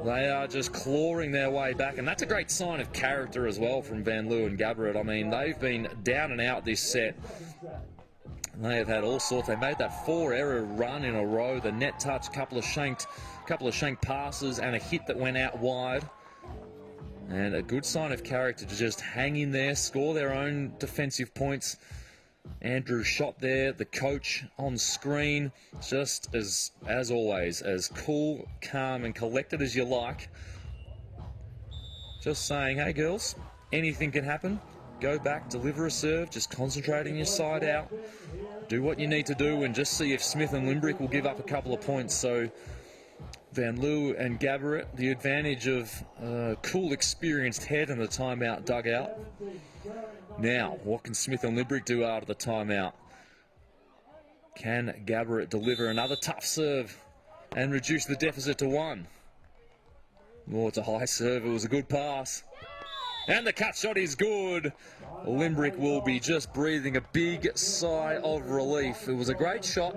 they are just clawing their way back, and that's a great sign of character as well from Vanloo and Gaborit. I mean, they've been down and out this set. They have had all sorts. They made that 4-error run in a row. The net touch, couple of shanked passes, and a hit that went out wide. And a good sign of character to just hang in there, score their own defensive points. Andrew shot there, the coach on screen, just as always, as cool, calm and collected as you like. Just saying, hey girls, anything can happen. Go back, deliver a serve, just concentrating your side out. Do what you need to do and just see if Smith and Limbrick will give up a couple of points. So Vanloo and Gaborit, the advantage of a cool, experienced head in the timeout dugout. Now, what can Smith and Limbrick do out of the timeout? Can Gaborit deliver another tough serve and reduce the deficit to 1? Oh, it's a high serve. It was a good pass. And the cut shot is good. Limbrick will be just breathing a big sigh of relief. It was a great shot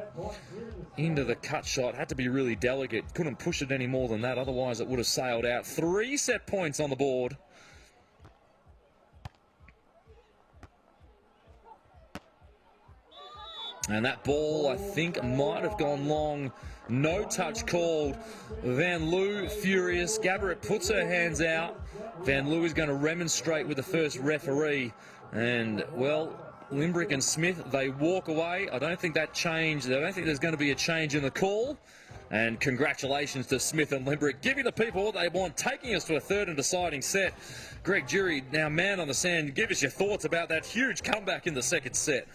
into the cut shot. Had to be really delicate. Couldn't push it any more than that. Otherwise, it would have sailed out. 3 set points on the board. And that ball, I think, might have gone long. No touch called. Vanloo furious. Gaborit puts her hands out. Vanloo is going to remonstrate with the first referee. And, well, Limbrick and Smith, they walk away. I don't think that changed. I don't think there's going to be a change in the call. And congratulations to Smith and Limbrick, giving the people what they want, taking us to a third and deciding set. Greg Jury, now man on the sand, give us your thoughts about that huge comeback in the second set.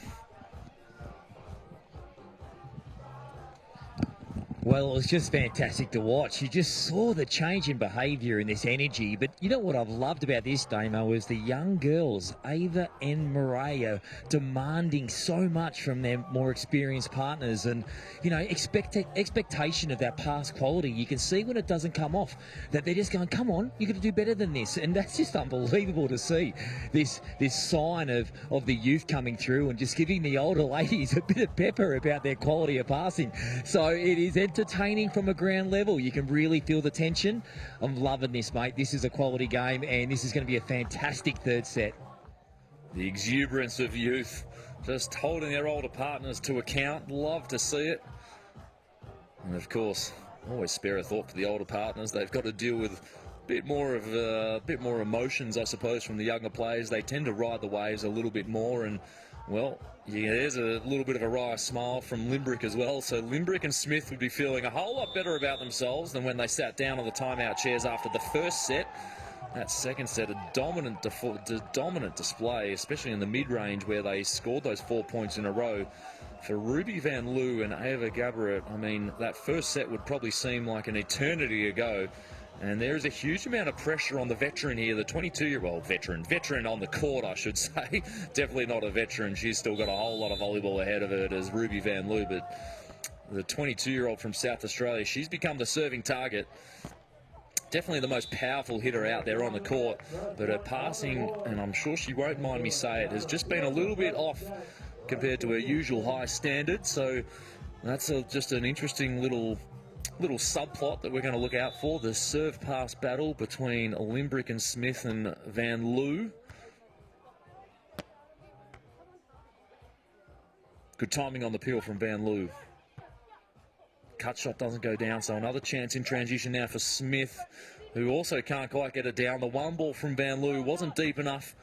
Well, it was just fantastic to watch. You just saw the change in behaviour and this energy. But you know what I've loved about this, Damo, is the young girls, Ava and Maria, demanding so much from their more experienced partners. And, you know, expectation of that past quality. You can see when it doesn't come off that they're just going, come on, you've got to do better than this. And that's just unbelievable to see, this sign of the youth coming through and just giving the older ladies a bit of pepper about their quality of passing. So it is entertaining from a ground level. You can really feel the tension. I'm loving this, mate. This is a quality game, and this is going to be a fantastic third set. The exuberance of youth, just holding their older partners to account. Love to see it. And of course, always spare a thought for the older partners. They've got to deal with a bit more emotions, I suppose, from the younger players. They tend to ride the waves a little bit more, and well, yeah, there's a little bit of a wry smile from Limbrick as well. So Limbrick and Smith would be feeling a whole lot better about themselves than when they sat down on the timeout chairs after the first set. That second set, a dominant display, especially in the mid-range where they scored those 4 points in a row. For Ruby Vanloo and Ava Gaborit, I mean, that first set would probably seem like an eternity ago. And there is a huge amount of pressure on the veteran here, the 22-year-old veteran on the court, I should say. Definitely not a veteran. She's still got a whole lot of volleyball ahead of her as Ruby Vanloo, but the 22-year-old from South Australia, she's become the serving target. Definitely the most powerful hitter out there on the court, but her passing, and I'm sure she won't mind me say it, has just been a little bit off compared to her usual high standard. So that's just an interesting little subplot that we're going to look out for, the serve-pass battle between Limbrick and Smith and Vanloo. Good timing on the peel from Vanloo. Cut shot doesn't go down, so another chance in transition now for Smith, who also can't quite get it down. The one ball from Vanloo wasn't deep enough.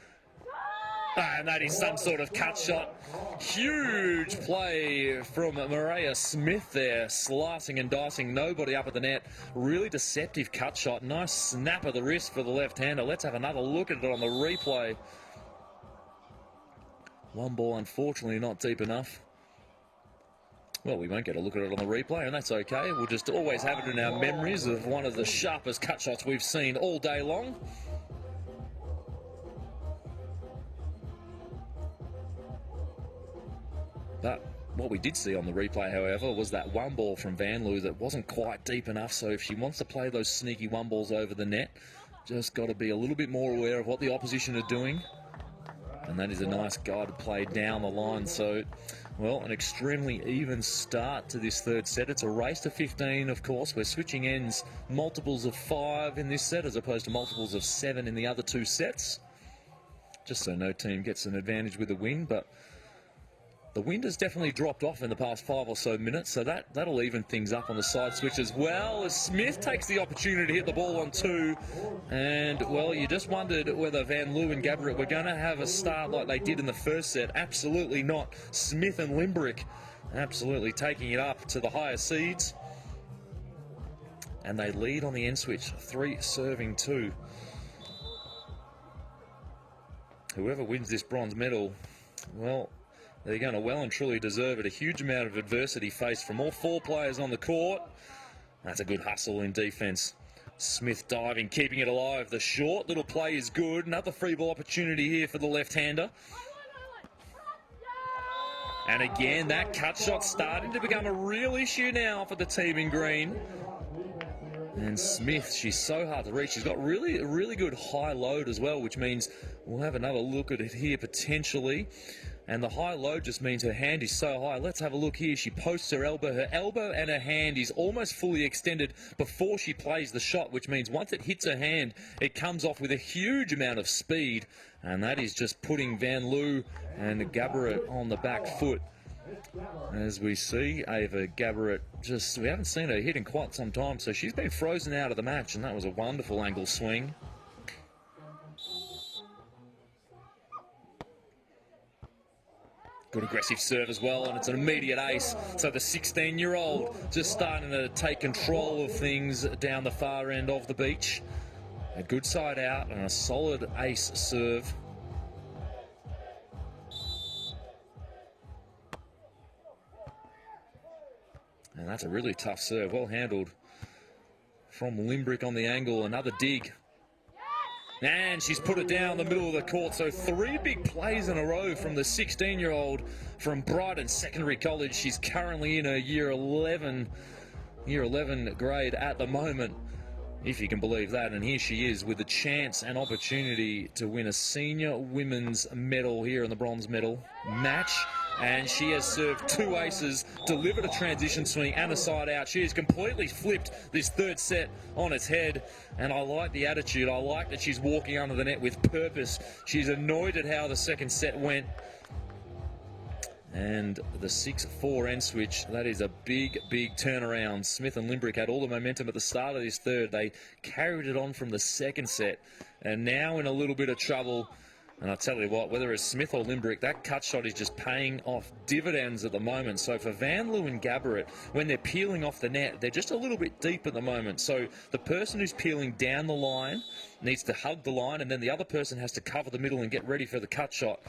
And that is some sort of cut shot. Huge play from Maria Smith there, slicing and dicing, nobody up at the net. Really deceptive cut shot. Nice snap of the wrist for the left-hander. Let's have another look at it on the replay. One ball, unfortunately, not deep enough. Well, we won't get a look at it on the replay, and that's okay. We'll just always have it in our memories of one of the sharpest cut shots we've seen all day long. But what we did see on the replay, however, was that one ball from Vanloo that wasn't quite deep enough. So if she wants to play those sneaky one balls over the net, just got to be a little bit more aware of what the opposition are doing. And that is a nice guided play down the line. So, well, an extremely even start to this third set. It's a race to 15, of course. We're switching ends, multiples of 5 in this set as opposed to multiples of 7 in the other two sets. Just so no team gets an advantage with a win, but the wind has definitely dropped off in the past 5 or so minutes, so that'll even things up on the side switch as well, as Smith takes the opportunity to hit the ball on 2. And, well, you just wondered whether Vanloo and Gaborit were going to have a start like they did in the first set. Absolutely not. Smith and Limbrick absolutely taking it up to the higher seeds. And they lead on the end switch, 3 serving 2. Whoever wins this bronze medal, well, they're going to well and truly deserve it. A huge amount of adversity faced from all 4 players on the court. That's a good hustle in defence. Smith diving, keeping it alive. The short little play is good. Another free ball opportunity here for the left-hander. And again, that cut shot starting to become a real issue now for the team in green. And Smith, she's so hard to reach. She's got really good high load as well, which means we'll have another look at it here potentially. And the high load just means her hand is so high. Let's have a look here. She posts her elbow. Her elbow and her hand is almost fully extended before she plays the shot, which means once it hits her hand, it comes off with a huge amount of speed. And that is just putting Vanloo and Gaborit on the back foot. As we see, Ava Gaborit, we haven't seen her hit in quite some time, so she's been frozen out of the match, and that was a wonderful angle swing. Good aggressive serve as well, and it's an immediate ace. So the 16-year-old just starting to take control of things down the far end of the beach. A good side out and a solid ace serve. And that's a really tough serve. Well handled from Limbrick on the angle. Another dig. And she's put it down the middle of the court. So 3 big plays in a row from the 16-year-old from Brighton Secondary College. She's currently in her year 11 grade at the moment, if you can believe that. And here she is with a chance and opportunity to win a senior women's medal here in the bronze medal match. And she has served 2 aces, delivered a transition swing and a side out. She has completely flipped this third set on its head. And I like the attitude. I like that she's walking under the net with purpose. She's annoyed at how the second set went. And the 6-4 end switch, that is a big, big turnaround. Smith and Limbrick had all the momentum at the start of this third. They carried it on from the second set. And now in a little bit of trouble. And I tell you what, whether it's Smith or Limbrick, that cut shot is just paying off dividends at the moment. So for Vanloo and Gaborit, when they're peeling off the net, they're just a little bit deep at the moment. So the person who's peeling down the line needs to hug the line, and then the other person has to cover the middle and get ready for the cut shot.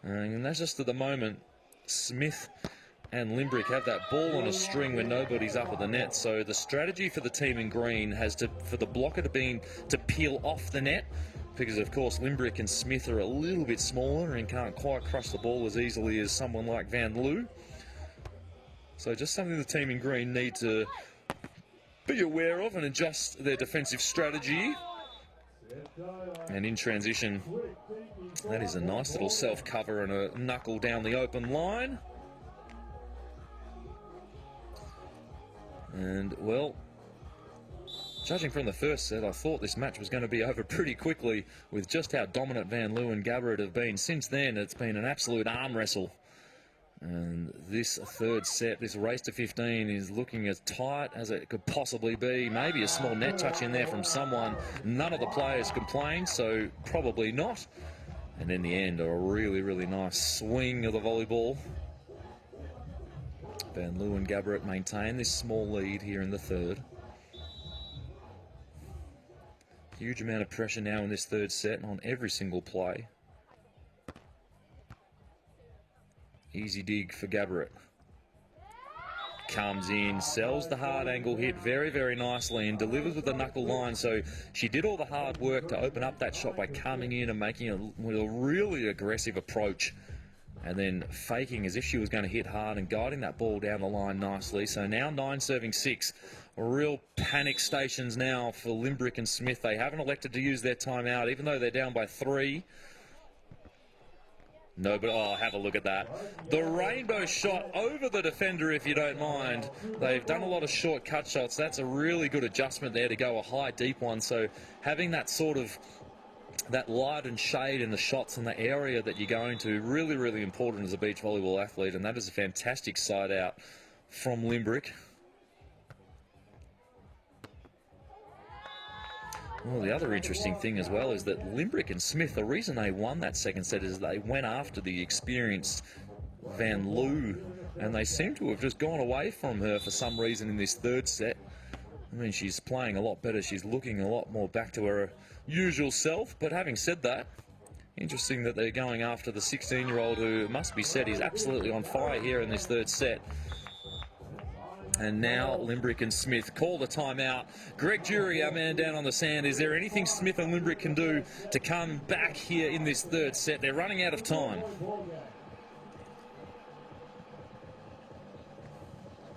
And that's just at the moment. Smith and Limbrick have that ball on a string when nobody's up at the net. So the strategy for the team in green for the blocker to peel off the net, because of course Limbrick and Smith are a little bit smaller and can't quite crush the ball as easily as someone like Vanloo. So just something the team in green need to be aware of and adjust their defensive strategy. And in transition, that is a nice little self-cover and a knuckle down the open line. And, well, judging from the first set, I thought this match was going to be over pretty quickly with just how dominant Vanloo and Gaborit have been. Since then, it's been an absolute arm wrestle. And this third set, this race to 15, is looking as tight as it could possibly be. Maybe a small net touch in there from someone. None of the players complained, so probably not. And in the end, a really, really nice swing of the volleyball. Vanloo and Gaborit maintain this small lead here in the third. Huge amount of pressure now in this third set on every single play. Easy dig for Gaborit. Comes in, sells the hard angle hit very, very nicely and delivers with the knuckle line. So she did all the hard work to open up that shot by coming in and making a really aggressive approach and then faking as if she was going to hit hard and guiding that ball down the line nicely. So now 9-6. Real panic stations now for Limbrick and Smith. They haven't elected to use their timeout, even though they're down by 3. No, but oh, have a look at that. The rainbow shot over the defender, if you don't mind. They've done a lot of short cut shots. That's a really good adjustment there to go a high, deep one. So having that sort of that light and shade in the shots in the area that you're going to, really, really important as a beach volleyball athlete. And that is a fantastic side out from Limbrick. Well, the other interesting thing as well is that Limbrick and Smith, the reason they won that second set is they went after the experienced Vanloo, and they seem to have just gone away from her for some reason in this third set. I mean, she's playing a lot better. She's looking a lot more back to her usual self. But having said that, interesting that they're going after the 16-year-old who, must be said, is absolutely on fire here in this third set. And now Limbrick and Smith call the timeout. Greg Jury, our man down on the sand. Is there anything Smith and Limbrick can do to come back here in this third set? They're running out of time.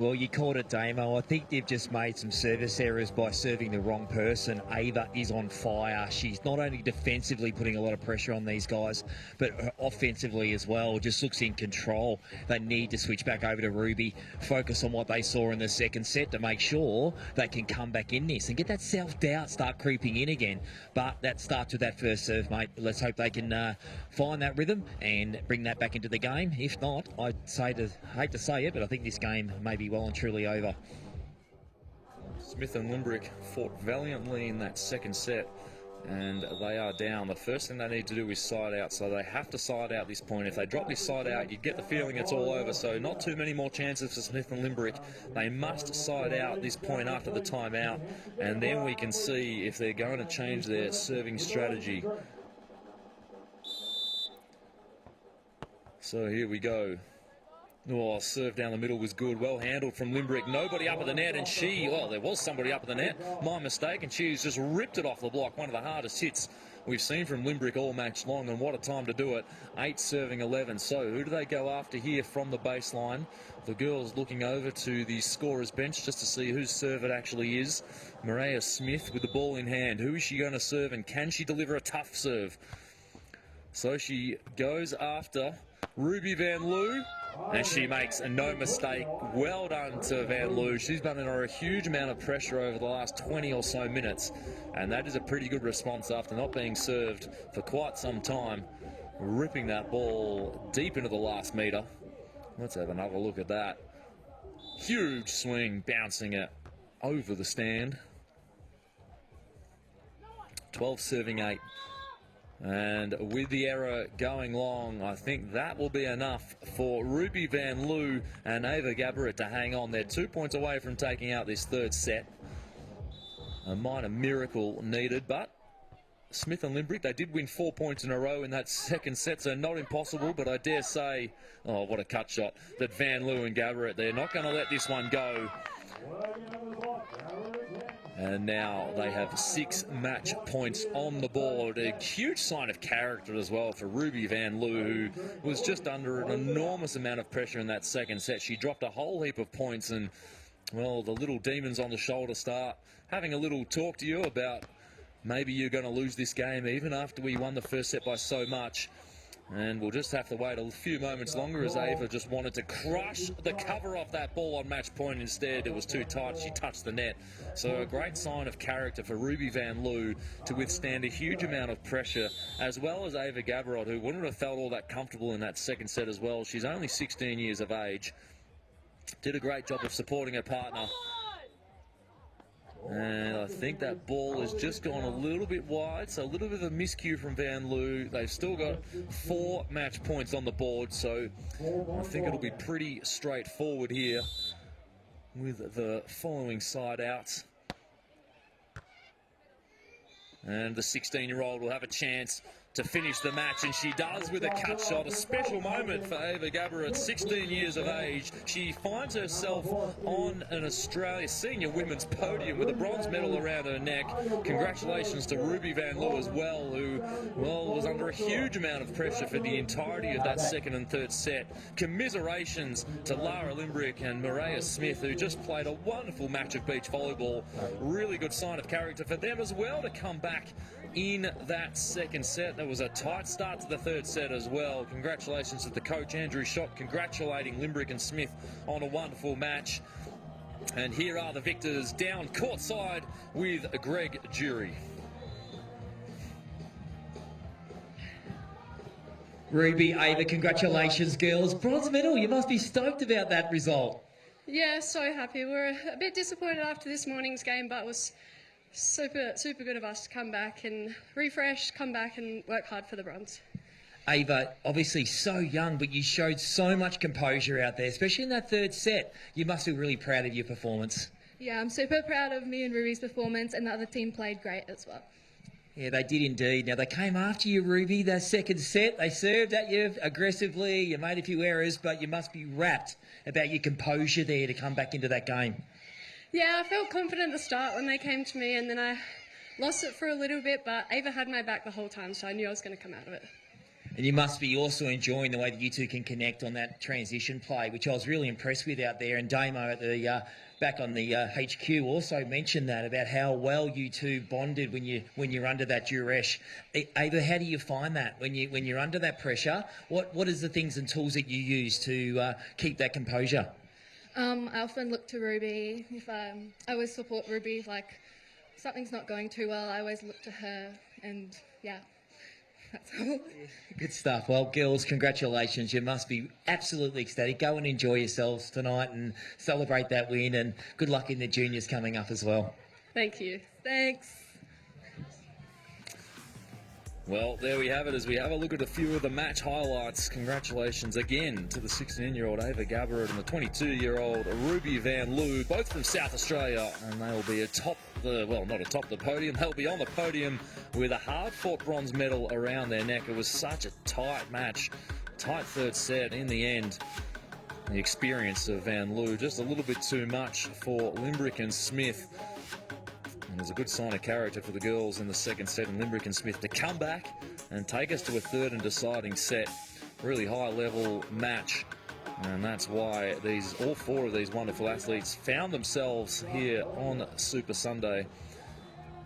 Well, you called it, Damo. I think they've just made some service errors by serving the wrong person. Ava is on fire. She's not only defensively putting a lot of pressure on these guys, but offensively as well. Just looks in control. They need to switch back over to Ruby, focus on what they saw in the second set to make sure they can come back in this and get that self-doubt start creeping in again. But that starts with that first serve, mate. Let's hope they can find that rhythm and bring that back into the game. If not, hate to say it, but I think this game may be well and truly over. Smith and Limbrick fought valiantly in that second set, and they are down. The first thing they need to do is side out, so they have to side out this point. If they drop this side out, you get the feeling it's all over, so not too many more chances for Smith and Limbrick. They must side out this point after the timeout, and then we can see if they're going to change their serving strategy. So here we go. Oh, serve down the middle was good. Well handled from Limbrick. Nobody up at the net, and there was somebody up at the net. My mistake, and she's just ripped it off the block. One of the hardest hits we've seen from Limbrick all match long, and what a time to do it. 8 serving 11. So who do they go after here from the baseline? The girls looking over to the scorer's bench just to see whose serve it actually is. Mariah Smith with the ball in hand. Who is she going to serve, and can she deliver a tough serve? So she goes after Ruby Vanloo, and she makes no mistake. Well done to Vanloo. She's been under a huge amount of pressure over the last 20 or so minutes, and that is a pretty good response after not being served for quite some time. Ripping that ball deep into the last metre. Let's have another look at that. Huge swing, bouncing it over the stand. 12 serving 8. And with the error going long, I think that will be enough for Ruby Vanloo and Ava Gaborit to hang on. They're 2 points away from taking out this third set. A minor miracle needed, but Smith and Limbrick, they did win 4 points in a row in that second set, so not impossible, but I dare say, oh, what a cut shot, that Vanloo and Gaborit, they're not going to let this one go. And now they have 6 match points on the board. A huge sign of character as well for Ruby Vanloo, who was just under an enormous amount of pressure in that second set. She dropped a whole heap of points, and, well, the little demons on the shoulder start having a little talk to you about maybe you're going to lose this game even after we won the first set by so much. And we'll just have to wait a few moments longer, as Ava just wanted to crush the cover off that ball on match point. Instead, it was too tight. She touched the net. So a great sign of character for Ruby Vanloo to withstand a huge amount of pressure, as well as Ava Gaborit, who wouldn't have felt all that comfortable in that second set as well. She's only 16 years of age. Did a great job of supporting her partner. And I think that ball has just gone a little bit wide, so a little bit of a miscue from Vanloo. They've still got 4 match points on the board, so I think it'll be pretty straightforward here with the following side out. And the 16-year-old will have a chance to finish the match, and she does with a cut shot. A special moment for Ava Gaborit, 16 years of age. She finds herself on an Australia senior women's podium with a bronze medal around her neck. Congratulations to Ruby Vanloo as well, who, well, was under a huge amount of pressure for the entirety of that second and third set. Commiserations to Lara Limbrick and Mariah Smith, who just played a wonderful match of beach volleyball. Really good sign of character for them as well to come back in that second set. There was a tight start to the third set as well. Congratulations to the coach, Andrew Schott, congratulating Limbrick and Smith on a wonderful match. And here are the victors down courtside with Greg Jury. Ruby, Ava, congratulations, girls. Bronze medal, you must be stoked about that result. Yeah, so happy. We're a bit disappointed after this morning's game, but it was super good of us to come back and refresh, come back and work hard for the bronze. Ava, obviously so young, but you showed so much composure out there, especially in that third set. You must be really proud of your performance. Yeah, I'm super proud of me and Ruby's performance, and the other team played great as well. Yeah, they did indeed. Now, they came after you, Ruby, that second set. They served at you aggressively. You made a few errors, but you must be rapt about your composure there to come back into that game. Yeah, I felt confident at the start when they came to me, and then I lost it for a little bit, but Ava had my back the whole time, so I knew I was going to come out of it. And you must be also enjoying the way that you two can connect on that transition play, which I was really impressed with out there. And Damo at the back on the HQ also mentioned that about how well you two bonded when you're under that duress. Ava, how do you find that when you're under that pressure? What is the things and tools that you use to keep that composure? I often look to Ruby. If I always support Ruby, like something's not going too well, I always look to her, and yeah, that's all. Good stuff. Well, girls, congratulations. You must be absolutely ecstatic. Go and enjoy yourselves tonight and celebrate that win, and good luck in the juniors coming up as well. Thank you. Thanks. Well, there we have it as we have a look at a few of the match highlights. Congratulations again to the 16-year-old Ava Gaborit and the 22-year-old Ruby Vanloo, both from South Australia, and they'll be not atop the podium, they'll be on the podium with a hard-fought bronze medal around their neck. It was such a tight match, tight third set in the end. the experience of Vanloo. Just a little bit too much for Limbrick and Smith. And there's a good sign of character for the girls in the second set, and Limbrick and Smith to come back and take us to a third and deciding set. Really high level match. And that's why all four of these wonderful athletes found themselves here on Super Sunday.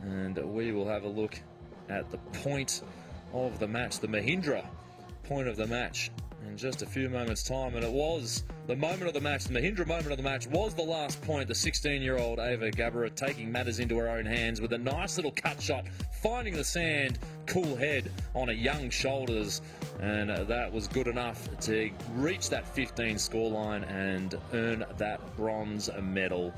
And we will have a look at the point of the match, the Mahindra point of the match, in just a few moments' time. And it was the moment of the match, the Mahindra moment of the match was the last point. The 16-year-old Ava Gaborit taking matters into her own hands with a nice little cut shot, finding the sand, cool head on a young shoulders. And that was good enough to reach that 15 scoreline and earn that bronze medal.